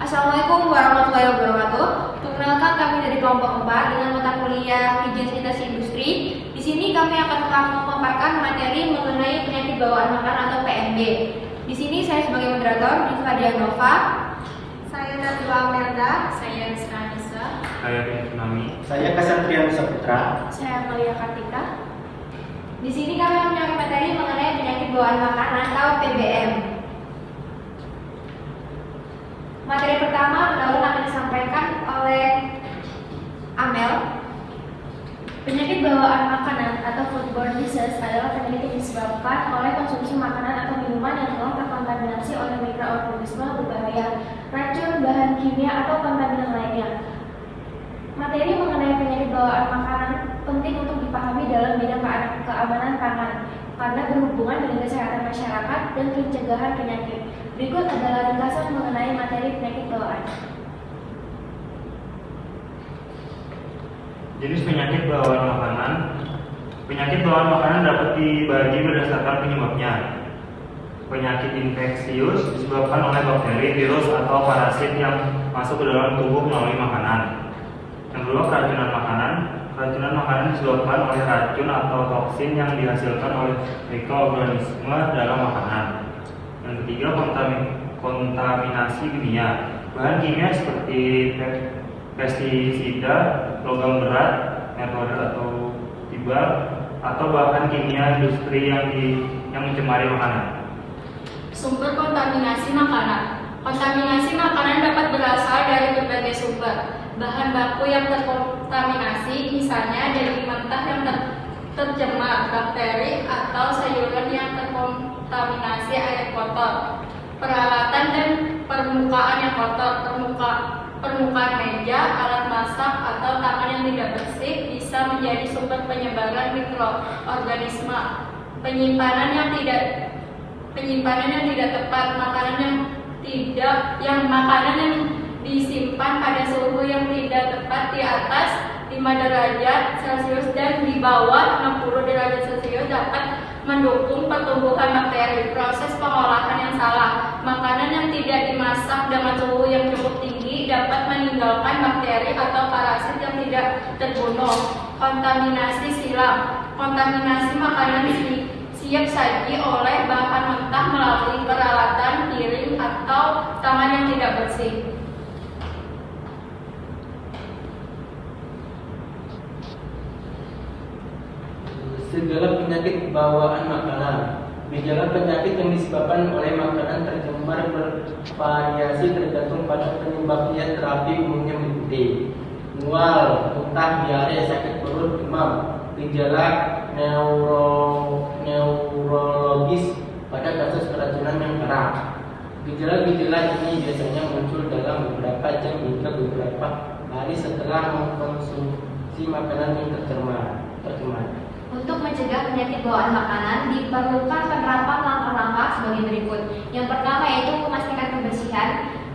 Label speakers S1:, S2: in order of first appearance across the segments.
S1: Assalamualaikum warahmatullahi wabarakatuh. Perkenalkan, kami dari kelompok 4 dengan mata kuliah Higien Sanitasi Industri. Di sini kami akan memaparkan materi mengenai penyakit bawaan makanan atau PMB. Di sini saya sebagai moderator, Diva Dianova.
S2: Saya Najwa Amelda.
S3: Saya Rizka Anissa.
S4: Saya Tsunami.
S5: Saya Kasatrian Saputra.
S1: Saya Malia Kartika. Di sini kami akan materi mengenai penyakit bawaan makanan atau PBM. Materi pertama pendahuluan akan disampaikan oleh Amel.
S3: Penyakit bawaan makanan atau foodborne disease adalah penyakit yang disebabkan oleh konsumsi makanan atau minuman yang telah terkontaminasi oleh mikroorganisme berbahaya, racun, bahan kimia, atau kontaminan lainnya. Materi mengenai penyakit bawaan makanan penting untuk dipahami dalam bidang keamanan pangan karena berhubungan dengan kesehatan masyarakat dan pencegahan penyakit. Berikut adalah ringkasan mengenai materi penyakit bawaan.
S4: Jenis penyakit bawaan makanan. Penyakit bawaan makanan dapat dibagi berdasarkan penyebabnya. Penyakit infeksius disebabkan oleh bakteri, virus, atau parasit yang masuk ke dalam tubuh melalui makanan. Yang kedua, keracunan makanan. Keracunan makanan disebabkan oleh racun atau toksin yang dihasilkan oleh mikroorganisme dalam makanan. Yang ketiga, kontaminasi kimia. Bahan kimia seperti pestisida, logam berat, metode atau tibak, atau bahan kimia industri yang mencemari makanan.
S2: Sumber kontaminasi makanan. Kontaminasi makanan dapat berasal dari berbagai sumber. Bahan baku yang terkontaminasi misalnya daging mentah yang tercemar bakteri atau sayuran yang terkontaminasi air kotor, peralatan dan permukaan yang kotor, permukaan meja, alat masak, atau tangan yang tidak bersih bisa menjadi sumber penyebaran mikroorganisme. Penyimpanan yang tidak tepat, makanan yang disimpan pada suhu yang tidak tepat di atas 5 derajat Celcius dan di bawah 60 derajat Celcius dapat mendukung pertumbuhan bakteri. Proses pengolahan yang salah. Makanan yang tidak dimasak dengan suhu yang cukup tinggi dapat meninggalkan bakteri atau parasit yang tidak terbunuh. Kontaminasi silam. Kontaminasi makanan siap saji oleh bahan mentah melalui peralatan, piring, atau tangan yang tidak bersih.
S5: Segala penyakit bawaan makanan. Gejala penyakit yang disebabkan oleh makanan tercemar bervariasi tergantung pada penyebabnya. Terapi umumnya meliputi mual, muntah, diare, sakit perut, demam. Gejala neurologis pada kasus keracunan yang kerap. Gejala-gejala ini biasanya muncul dalam beberapa jam hingga beberapa hari setelah mengkonsumsi makanan yang tercemar.
S1: Untuk mencegah penyakit bawaan makanan diperlukan penerapan langkah-langkah sebagai berikut. Yang pertama yaitu memastikan kebersihan,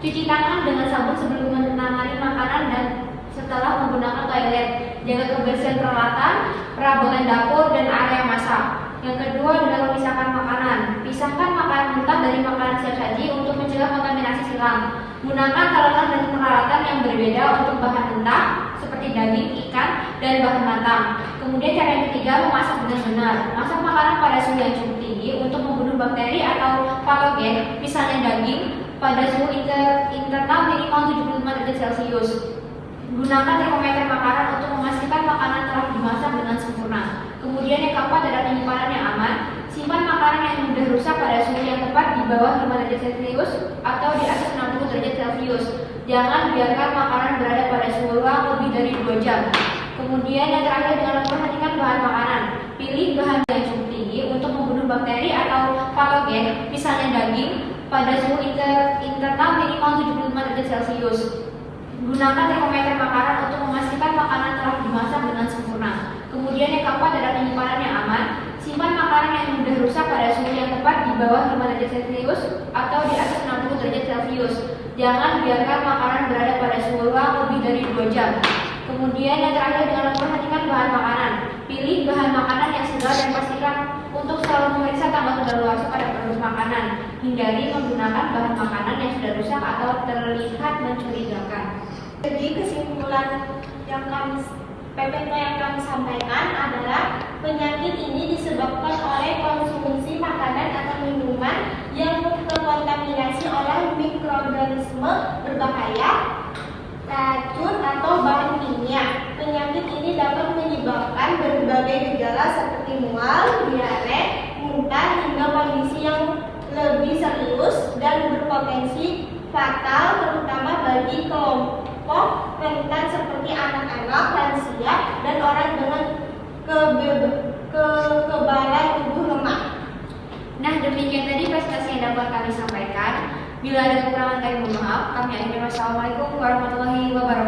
S1: cuci tangan dengan sabun sebelum menangani makanan dan setelah menggunakan toilet, jaga kebersihan peralatan, perabotan dapur dan area masak. Yang kedua adalah memisahkan makanan. Pisahkan makanan mentah dari makanan siap saji untuk mencegah kontaminasi silang. Gunakan tatanan dan peralatan yang berbeda untuk bahan mentah seperti daging, ikan, dan bahan matang. Kemudian cara yang ketiga, memasak dengan benar. Masak makanan pada suhu yang cukup tinggi untuk membunuh bakteri atau patogen, misalnya daging, pada suhu internal minimal 75 derajat Celcius. Gunakan termometer makanan untuk memastikan makanan telah dimasak dengan sempurna. Kemudian yang keempat adalah penyimpanan yang aman. Simpan makanan yang mudah rusak pada suhu yang tepat di bawah 5 derajat Celcius atau di atas 60 derajat Celcius. Jangan biarkan makanan berada pada suhu ruang lebih dari 2 jam. Kemudian yang terakhir dengan memperhatikan bahan makanan. Pilih bahan yang cukup tinggi untuk membunuh bakteri atau patogen, misalnya daging, pada suhu internal minimal 75 derajat Celcius. Gunakan termometer makanan untuk memastikan makanan telah dimasak dengan sempurna. Kemudian yang keempat adalah penyimpanan yang aman. Simpan makanan yang mudah rusak pada suhu yang tepat di bawah 5 derajat Celcius atau di atas 60 derajat Celcius. Jangan biarkan makanan berada pada suhu ruang lebih dari 2 jam. Kemudian yang terakhir dengan memperhatikan bahan makanan. Pilih bahan makanan yang segar dan pastikan untuk selalu memeriksa tanggal kadaluarsa pada produk makanan. Hindari menggunakan bahan makanan yang sudah rusak atau terlihat mencurigakan.
S3: Jadi kesimpulan yang PPT yang kami sampaikan adalah penyakit ini disebabkan oleh konsumsi makanan atau minuman yang terkontaminasi oleh mikroorganisme berbahaya, racun atau bahan kimia. Penyakit ini dapat menyebabkan berbagai gejala seperti mual, diare, muntah hingga kondisi yang lebih serius dan berpotensi fatal terutama bagi kelompok rentan seperti anak-anak, lansia, dan orang dengan kekebalan tubuh lemah.
S1: Nah, demikian tadi presentasi yang dapat kami sampaikan. Bila ada kekurangan kami mohon maaf. Kami akhiri. Wassalamualaikum warahmatullahi wabarakatuh.